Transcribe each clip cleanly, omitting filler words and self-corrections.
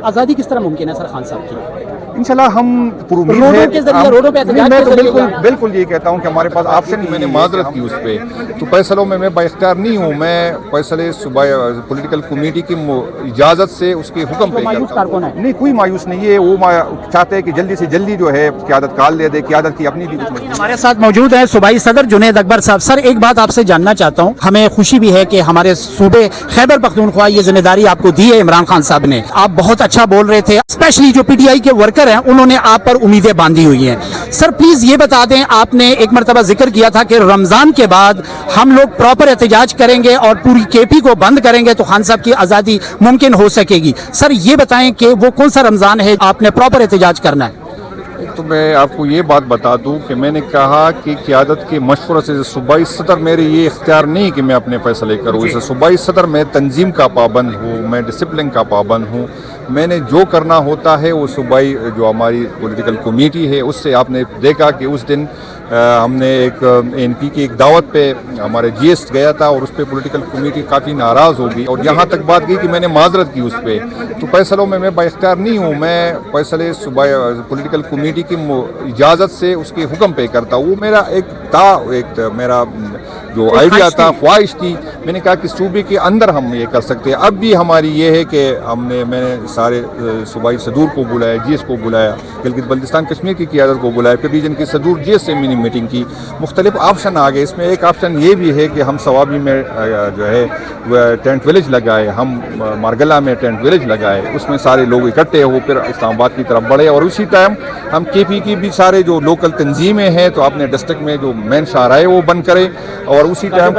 आज़ादी किस तरह मुमकिन है सर खान साहब की? इंशाल्लाह हम पूरी उम्मीद है रोडों के जरिए, रोडों पे एहतजाज मैं के तो जरिए बिल्कुल ये कहता हूँ कि हमारे पास ऑप्शन मैंने माजरत की उस पर, तो फैसलों में मैं बाइख्तियार नहीं हूँ। मैं फैसले पॉलिटिकल कमेटी की इजाज़त से उसके हुक्म पे मायूस कारकुन है। नहीं, कोई मायूस नहीं है। वो चाहते हैं कि जल्दी से जल्दी जो है क़यादत काल दे दे, क़यादत की अपनी भी कुछ। हमारे साथ मौजूद है सूबाई सदर जुनैद अकबर साहब। सर एक बात आपसे जानना चाहता हूँ, हमें खुशी भी है कि हमारे सूबे खैबर पख्तूनख्वा ये जिम्मेदारी आपको दी है इमरान खान साहब ने। आप बहुत अच्छा बोल रहे थे, स्पेशली जो पीटीआई के वर्कर हैं उन्होंने आप पर उम्मीदें बांधी हुई हैं। सर प्लीज ये बता दें, आपने एक मरतबा जिक्र किया था कि रमजान के बाद हम लोग प्रॉपर एहतजाज करेंगे और पूरी केपी को बंद करेंगे तो खान साहब की आज़ादी मुमकिन हो सकेगी। सर ये बताएं कि वो कौन सा रमजान है आपने प्रॉपर एहतजाज करना है? तो मैं आपको ये बात बता दूं कि मैंने कहा कि क़यादत के मशवरे से सूबाई सदर मेरे ये इख्तियार नहीं कि मैं अपने फैसले करूँ। इसे सूबाई सदर मैं तंजीम का पाबंद हूँ, मैं डिसिप्लिन का पाबंद हूँ। मैंने जो करना होता है वो सूबाई जो हमारी पॉलिटिकल कमेटी है उससे, आपने देखा कि उस दिन हमने एक एनपी की एक दावत पे हमारे जीएस गया था और उस पर पॉलिटिकल कमेटी काफ़ी नाराज़ हो गई और यहाँ तक बात गई कि मैंने माजरत की उस पर। तो फैसलों में मैं बाइख्तियार नहीं हूँ, मैं फैसले पॉलिटिकल कमेटी की इजाज़त से उसके हुक्म पे करता हूँ। वो मेरा एक मेरा जो आइडिया था, ख्वाहिश थी। मैंने कहा कि सूबे के अंदर हम ये कर सकते हैं। अब भी हमारी ये है कि मैंने सारे सूबाई सदूर को बुलाया, जीएस को बुलाया, गिलगित बल्तिस्तान कश्मीर की क़यादत को बुलाया, फिर रीजन के सदूर जीएस से मिनी मीटिंग की। मुख्तलिफ ऑप्शन आ गए। इसमें एक ऑप्शन ये भी है कि हम सवाबी में जो है टेंट विलेज लगाए, हम मारगला में टेंट विलेज लगाए, उसमें सारे लोग इकट्ठे हो फिर इस्लामाबाद की तरफ बढ़े। और उसी टाइम हम केपी की भी सारे जो लोकल तंजीमें हैं तो अपने डिस्ट्रिक्ट में जो मेन शाहराए वो बंद करें और उसी टाइम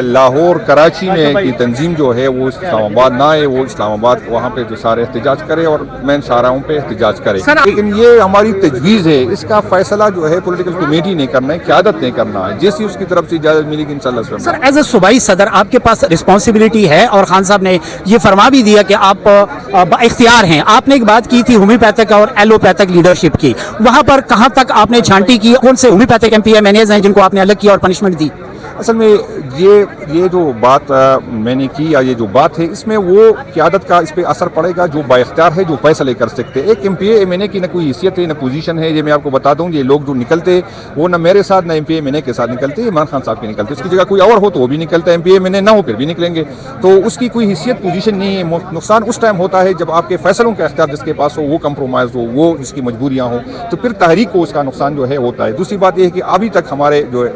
लाहौर कराची में की तंजीम जो है वो इस्लामाबाद ना आए, वो इस्लामाबाद वहाँ पे जो सारे एहतजाज करे और मेन शाहराओं पे एहतजाज करे। लेकिन ये हमारी तजवीज़ है, इसका फैसला जो है पॉलिटिकल कमेटी नहीं करना है, क़यादत नहीं करना है। जैसी उसकी तरफ से इजाज़त मिलेगी इंशाल्लाह। सर एज ए सूबाई सदर आपके पास रिस्पॉन्सिबिलिटी है और खान साहब ने ये फरमा भी दिया कि आप इख्तियार हैं। आपने एक बात की थी होम्योपैथिक और एलोपैथिक लीडरशिप की, वहाँ पर कहाँ तक आपने छांटी की? कौन से होम्योपैथिक एमपीएमएनएज हैं जिनको आपने अलग किया और पनिशमेंट दी? असल में ये जो बात मैंने की या ये जो बात है इसमें वो क़यादत का इस पर असर पड़ेगा जो बाइख्तियार है, जो फैसले कर सकते हैं। एक एमपीए की न कोई हैसियत है न पोजीशन है। ये मैं आपको बता दूं, ये लोग जो निकलते वो न मेरे साथ न एमपीए के साथ निकलते, इमरान खान साहब के निकलते। उसकी जगह कोई और हो तो वो भी निकलता है, एमपीए ना हो फिर भी निकलेंगे। तो उसकी कोई हैसियत पोजीशन नहीं है। नुकसान उस टाइम होता है जब आपके फैसलों का इख्तियार जिसके पास हो वो कंप्रोमाइज़ हो, वो जिसकी मजबूरियाँ हो, तो फिर तहरीक को उसका नुकसान जो है होता है। दूसरी बात यह है कि अभी तक हमारे जो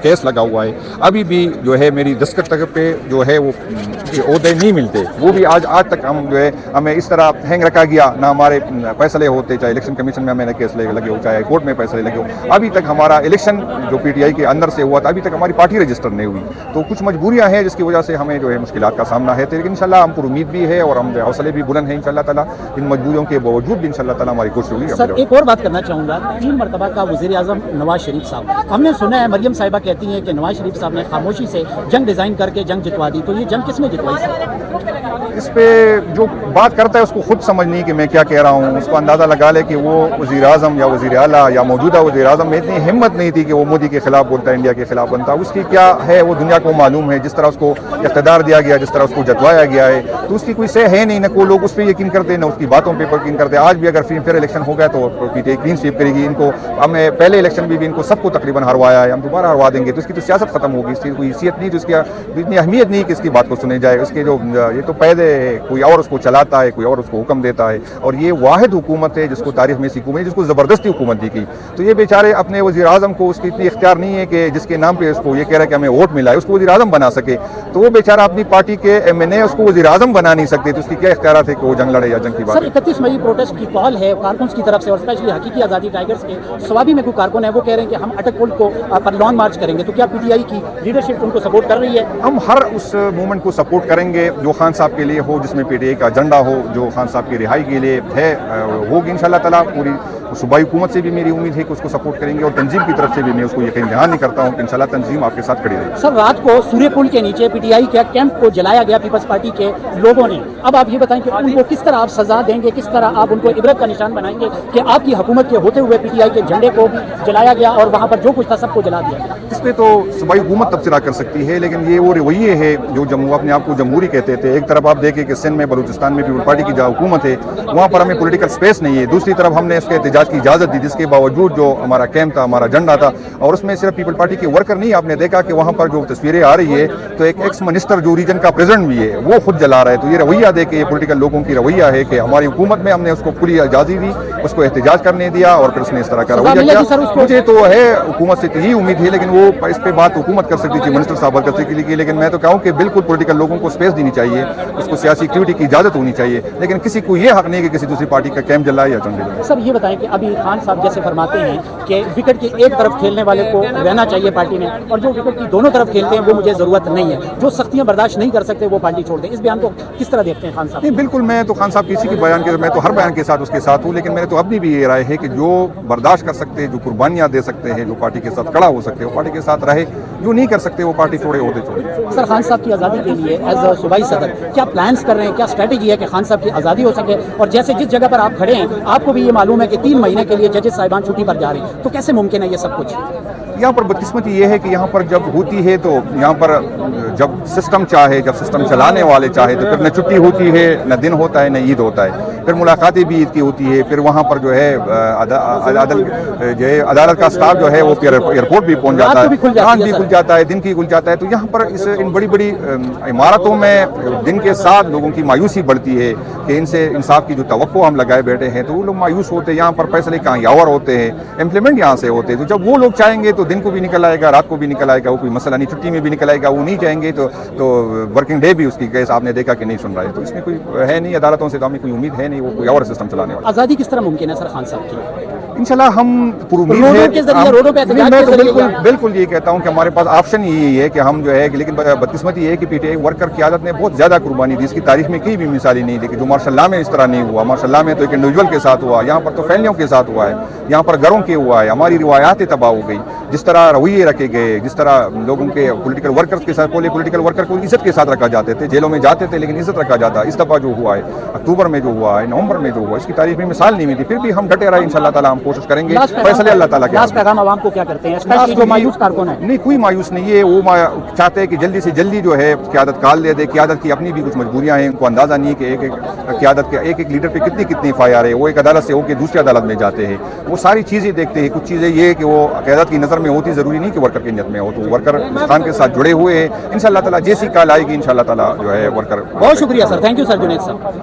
केस लगा हुआ है, अभी भी जो है मेरी दस्तखत तक पे जो है वो ओहदे नहीं मिलते। वो भी आज तक हम जो है हमें इस तरह हैंग रखा गया, ना हमारे फैसले होते, चाहे इलेक्शन कमीशन में हमें केस लगे हो, चाहे कोर्ट में फैसले लगे हो। अभी तक हमारा इलेक्शन जो पीटीआई के अंदर से हुआ था, अभी तक हमारी पार्टी रजिस्टर नहीं हुई। तो कुछ मजबूरियाँ हैं जिसकी वजह से हमें जो है मुश्किलात का सामना है। लेकिन इंशाल्लाह हम पर उम्मीद भी है और हम हौसले भी बुलंद हैं इंशाल्लाह ताला। इन मजबूरियों के बावजूद भी इंशाल्लाह ताला हमारी कोशिश होगी। सर एक और बात करना चाहूँगा, 3 मरतबा का वज़ीर आज़म नवाज शरीफ साहब, हमने सुना है मरियम साहिबा कहती हैं कि नवाज शरीफ साहब ने खामोशी से जंग डिज़ाइन करके जंग जितवा दी। तो ये जंग किसने जितवाई सर? इस पे जो बात करता है उसको खुद समझ नहीं कि मैं क्या कह रहा हूँ। उसको अंदाज़ा लगा ले कि वो वज़ीर आज़म या वज़ीर आला या मौजूदा वज़ीर आज़म में इतनी हिम्मत नहीं थी कि वो मोदी के खिलाफ बोलता है, इंडिया के खिलाफ बनता। उसकी क्या है वो दुनिया को मालूम है। जिस तरह उसको इक़्तिदार दिया गया, जिस तरह उसको जतवाया गया है, तो उसकी कोई सह है नहीं। न कोई लोग उस पर यकीन करते, न उसकी बातों पर यकीन करते। आज भी अगर फिर इलेक्शन हो गया तो पीटीआई क्लीन स्वीप करेगी। इनको हमें पहले इलेक्शन भी इनको सबको तकरीबन हरवाया है, हम दोबारा हरवा देंगे। तो इसकी तो सियासत खत्म होगी, इसकी कोई हैसियत नहीं, तो इसकी इतनी अहमियत नहीं कि इसकी बात को सुने जाए। उसके जो ये तो पैदे है, कोई और उसको चलाता है, कोई और उसको हुक्म देता है। और ये वाहिद हुकूमत है जिसको तारीख में हुकूमत है, जिसको ज़बरदस्ती हुकूमत दी गई। तो ये बेचारे अपने वज़ीर आज़म को, उसकी इतनी इख्तियार नहीं है कि जिसके नाम पे उसको ये कह रहा है कि हमें वोट मिला है, उसको वज़ीर आज़म बना सके। तो वो बेचारा अपनी पार्टी के एमएनए उसको वज़ीर आज़म बना नहीं सकते। तो उसकी क्या इख्तियार थे कि वो जंग लड़े या जंग की बात? सर 31 मई प्रोटेस्ट की कॉल है कारकुन की तरफ से और स्पेशली हकीकी आज़ादी टाइगर्स के स्वाबी में कोई कारकुन है वो कह रहे हैं कि हम अटक पुल को पर लॉन्ग मार्च करेंगे। तो क्या पीटीआई की लीडरशिप उनको सपोर्ट कर रही है? हम हर उस मूवमेंट को सपोर्ट करेंगे जो खान साहब के लिए हो, जिसमें पीटीआई का एजेंडा हो, जो खान साहब की रिहाई के लिए है, होगी इंशाल्लाह ताला। पूरी सूबाई हुकूमत से भी मेरी उम्मीद है कि उसको सपोर्ट करेंगे और तंजीम की तरफ से भी मैं उसको यकीन दहान नहीं करता हूँ कि इंशाल्लाह तंजीम आपके साथ खड़ी रहेगी। सर रात को सूर्य पुल के नीचे पीटीआई के कैंप को जलाया गया पीपल्स पार्टी के लोगों ने। अब आप ये बताएं कि उनको किस तरह आप सजा देंगे, किस तरह आप उनको इबरत का निशान बनाएंगे कि आपकी हुकूमत के होते हुए पीटीआई के झंडे को भी जलाया गया और वहाँ पर जो कुछ था सबको जला दिया? इस पर तो सूबाई हुकूमत तबसरा कर सकती है, लेकिन ये वो रवैये है जो जम्मू अपने आप को जमहूरी कहते थे। एक तरफ आप देखें कि सिंध में, बलूचिस्तान में आवामी पीपल पार्टी की जहाँ हुकूमत है वहाँ पर हमें पॉलिटिकल स्पेस नहीं है। दूसरी तरफ हमने इसके एहतजाज की इजाज़त दी, जिसके बावजूद जो हमारा कैंप था, हमारा झंडा था, और उसमें सिर्फ पीपल पार्टी के वर्कर नहीं, आपने देखा कि वहाँ पर जो तस्वीरें आ रही है तो एक एक्स मिनिस्टर जो रीजन का प्रेसिडेंट भी है वो खुद जला रहा है। तो ये रवैया देख के ये पॉलिटिकल लोगों की रवैया है कि हमारी हुकूमत में हमने उसको पूरी इजाज़त दी, उसको एहतजाज करने दिया और फिर उसने इस तरह का रवैया किया। मुझे तो है हुकूमत से यही उम्मीद है, लेकिन वो इस पे बात हुकूमत कर सकती थी, मिनिस्टर साहब कर सकती थी, लेकिन मैं तो कहूँ कि बिल्कुल पॉलिटिकल लोगों को स्पेस देनी चाहिए, उसको सियासी एक्टिविटी की इजाज़त होनी चाहिए, लेकिन किसी को ये हक नहीं कि किसी दूसरी पार्टी का कैंप जलाए या झंडे जलाए। सर ये बताएं कि अभी खान साहब जैसे फरमाते हैं कि विकेट की एक तरफ खेलने वाले को रहना चाहिए पार्टी में, और जो विकेट की दोनों तरफ खेलते हैं वो मुझे ज़रूरत नहीं है, जो सख्तियां बर्दाश्त नहीं कर सकते वो पार्टी छोड़ दें। इस बयान को किस तरह देखते हैं खान साहब? नहीं, बिल्कुल, मैं तो खान साहब किसी की बयान के, मैं तो हर बयान के साथ उसके साथ हूँ, लेकिन मैंने तो अपनी भी ये राय है कि जो बर्दाश्त कर सकते हैं, जो कुर्बानियाँ दे सकते हैं, जो पार्टी के साथ खड़ा हो सकते हैं वो पार्टी के साथ रहे, जो नहीं कर सकते वो पार्टी छोड़े, होते छोड़े। सर खान साहब की आज़ादी के लिए एज अ सूबाई सदर क्या प्लान्स कर रहे हैं, क्या स्ट्रेटेजी है कि खान साहब की आज़ादी हो सके? और जैसे जिस जगह पर आप खड़े हैं आपको भी ये मालूम है कि 3 महीने के लिए जजेस साहिबान छुट्टी पर जा रहे हैं, तो कैसे मुमकिन है ये सब कुछ? यहाँ पर बदकिस्मती ये है कि यहाँ पर जब होती है तो यहाँ पर जब सिस्टम चाहे, जब सिस्टम चलाने वाले चाहे तो फिर न छुट्टी होती है, न दिन होता है, न ईद होता है, फिर मुलाकातें भी ईद की होती है, फिर वहाँ पर जो है अदालत का स्टाफ जो है वो एयरपोर्ट भी पहुँच जाता है, रात भी खुल जाता है, दिन की खुल जाता है। तो यहाँ पर इन बड़ी बड़ी इमारतों में दिन के साथ लोगों की मायूसी बढ़ती है कि इनसे इंसाफ की जो तवक्को हम लगाए बैठे हैं तो वो लोग मायूस होते हैं। यहाँ पर फैसले कहाँ यावर होते हैं, इम्प्लीमेंट यहाँ से होते हैं। तो जब वो लोग चाहेंगे तो दिन को भी निकल आएगा, रात को भी निकल आएगा, वो कोई मसला नहीं, छुट्टी में भी निकल आएगा। वो नहीं चाहेंगे तो वर्किंग डे भी उसकी केस आपने देखा कि नहीं सुन रहा है। तो इसमें कोई है नहीं, अदालतों से तो हमें कोई उम्मीद है नहीं वो कोई और सिस्टम चलाने वाला। आज़ादी किस तरह मुमकिन है सर खान साहब की? इंशाल्लाह हम पूरी उम्मीद है, मैं तो बिल्कुल ये कहता हूँ कि हमारे पास ऑप्शन यही है कि हम जो है, लेकिन बदकिस्मती ये है कि पीटीआई वर्कर क़यादत ने बहुत ज़्यादा कुर्बानी दी, इसकी तारीख में कहीं भी मिसाली नहीं देखी। जो मार्शल्लाह में इस तरह नहीं हुआ, मार्शल्लाह में तो एक इंडिविजुअल के साथ हुआ, यहाँ पर तो फैमिलियों के साथ हुआ है, यहाँ पर घरों के हुआ है, हमारी रिवायातें तबाह हो गई, जिस तरह रवैये रखे गए, जिस तरह लोगों के पॉलिटिकल वर्कर्स के साथ, पॉलिटिकल वर्कर को इज्जत के साथ रखा जाते थे, जेलों में जाते थे लेकिन इज्जत रखा जाता। इस दफ़ा जो हुआ है, अक्टूबर में जो हुआ है, नवंबर में जो हुआ, इसकी तारीख में मिसाल नहीं मिली। फिर भी हम डटे रहे, इंशाल्लाह ताला हम कोशिश करेंगे, फैसले अल्लाह ताला के। लास्ट पैगाम आवाम को क्या करते हैं, स्पेशली जो मायूस कारकुन है? नहीं, कोई मायूस नहीं है, वो चाहते हैं कि जल्दी से जल्दी जो है क़यादत काल दे दे। क़यादत की अपनी भी कुछ मजबूरियां हैं, उनको अंदाज़ा नहीं कि एक क़यादत के एक लीडर पे कितनी FIR है। वो एक अदालत से होकर दूसरी अदालत में जाते हैं, वो सारी चीज़ें देखते हैं। कुछ चीज़ें ये कि वो क़यादत की नज़र में होती, ज़रूरी नहीं कि वर्कर की नियत में हो। तो वर्कर खान के साथ जुड़े हुए हैं, इंशाअल्लाह ताला जैसी काल आएगी इंशाअल्लाह ताला जो है वर्कर। बहुत शुक्रिया sir, thank you sir Junaid साहब।